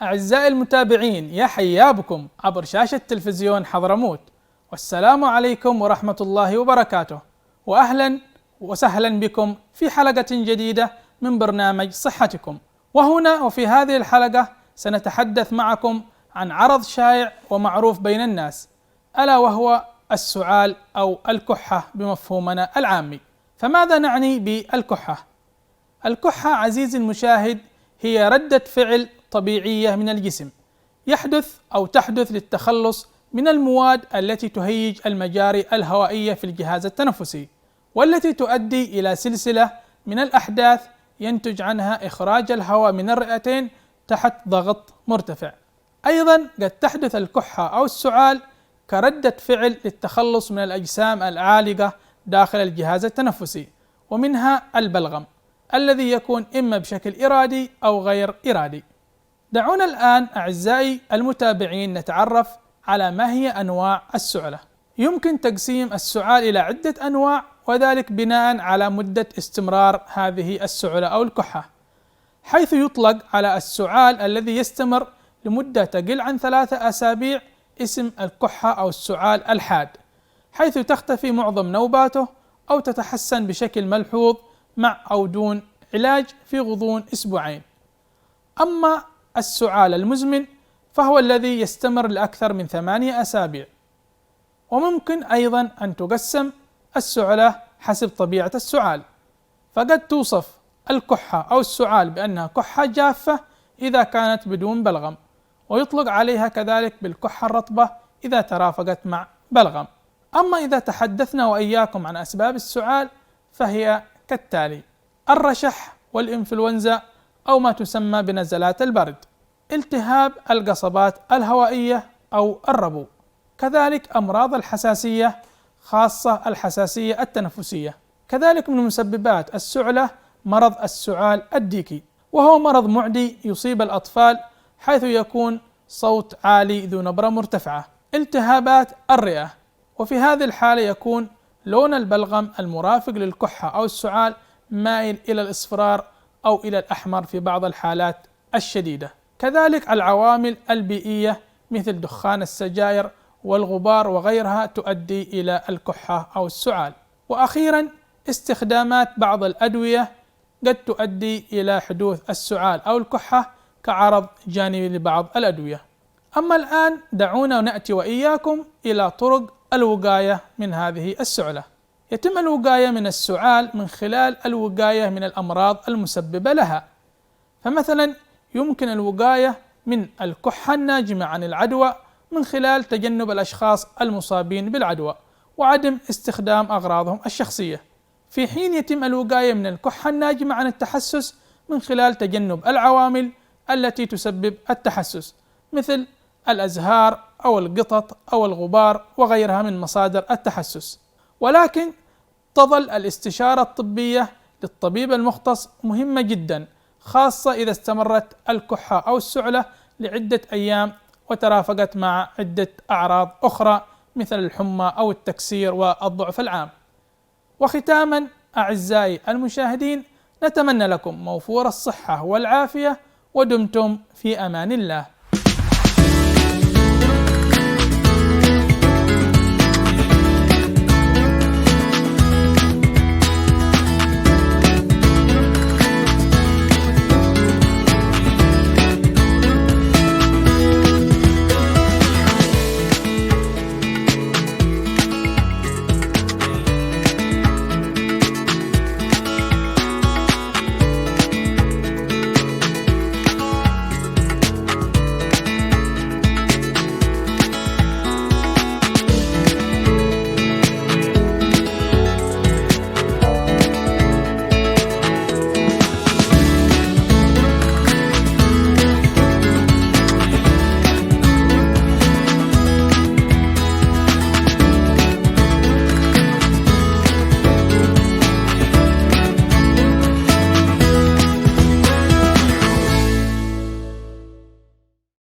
أعزائي المتابعين، يا حيا بكم عبر شاشة تلفزيون حضرموت، والسلام عليكم ورحمة الله وبركاته، وأهلا وسهلا بكم في حلقة جديدة من برنامج صحتكم. وهنا وفي هذه الحلقة سنتحدث معكم عن عرض شائع ومعروف بين الناس، ألا وهو السعال أو الكحة بمفهومنا العامي. فماذا نعني بالكحة؟ الكحة عزيزي المشاهد هي ردة فعل طبيعية من الجسم تحدث للتخلص من المواد التي تهيج المجاري الهوائية في الجهاز التنفسي، والتي تؤدي إلى سلسلة من الأحداث ينتج عنها إخراج الهواء من الرئتين تحت ضغط مرتفع. أيضا قد تحدث الكحة أو السعال كردة فعل للتخلص من الأجسام العالقة داخل الجهاز التنفسي، ومنها البلغم الذي يكون إما بشكل إرادي أو غير إرادي. دعونا الآن أعزائي المتابعين نتعرف على ما هي أنواع السعلة. يمكن تقسيم السعال إلى عدة أنواع، وذلك بناء على مدة استمرار هذه السعلة أو الكحة، حيث يطلق على السعال الذي يستمر لمدة تقل عن 3 أسابيع اسم الكحة أو السعال الحاد، حيث تختفي معظم نوباته أو تتحسن بشكل ملحوظ مع أو دون علاج في غضون 2 أسبوع. أما السعال المزمن فهو الذي يستمر لأكثر من 8 أسابيع. وممكن أيضا أن تقسم السعلة حسب طبيعة السعال، فقد توصف الكحة أو السعال بأنها كحة جافة إذا كانت بدون بلغم، ويطلق عليها كذلك بالكحة الرطبة إذا ترافقت مع بلغم. أما إذا تحدثنا وإياكم عن أسباب السعال فهي كالتالي: الرشح والإنفلونزا أو ما تسمى بنزلات البرد، التهاب القصبات الهوائية أو الربو، كذلك أمراض الحساسية خاصة الحساسية التنفسية. كذلك من مسببات السعلة مرض السعال الديكي، وهو مرض معدي يصيب الأطفال حيث يكون صوت عالي ذو نبرة مرتفعة. التهابات الرئة، وفي هذه الحالة يكون لون البلغم المرافق للكحة أو السعال مائل إلى الإصفرار أو إلى الأحمر في بعض الحالات الشديدة. كذلك العوامل البيئية مثل دخان السجائر والغبار وغيرها تؤدي إلى الكحة أو السعال. وأخيرا استخدامات بعض الأدوية قد تؤدي إلى حدوث السعال أو الكحة كعرض جانبي لبعض الأدوية. أما الآن دعونا نأتي وإياكم إلى طرق الوقاية من هذه السعلة. يتم الوقاية من السعال من خلال الوقاية من الأمراض المسببة لها، فمثلا يمكن الوقاية من الكحة الناجمة عن العدوى من خلال تجنب الأشخاص المصابين بالعدوى وعدم استخدام أغراضهم الشخصية، في حين يتم الوقاية من الكحة الناجمة عن التحسس من خلال تجنب العوامل التي تسبب التحسس مثل الأزهار أو القطط أو الغبار وغيرها من مصادر التحسس. ولكن تظل الاستشارة الطبية للطبيب المختص مهمة جدا، خاصة إذا استمرت الكحة أو السعلة لعدة أيام وترافقت مع عدة أعراض أخرى مثل الحمى أو التكسير والضعف العام. وختاما أعزائي المشاهدين، نتمنى لكم موفور الصحة والعافية، ودمتم في أمان الله.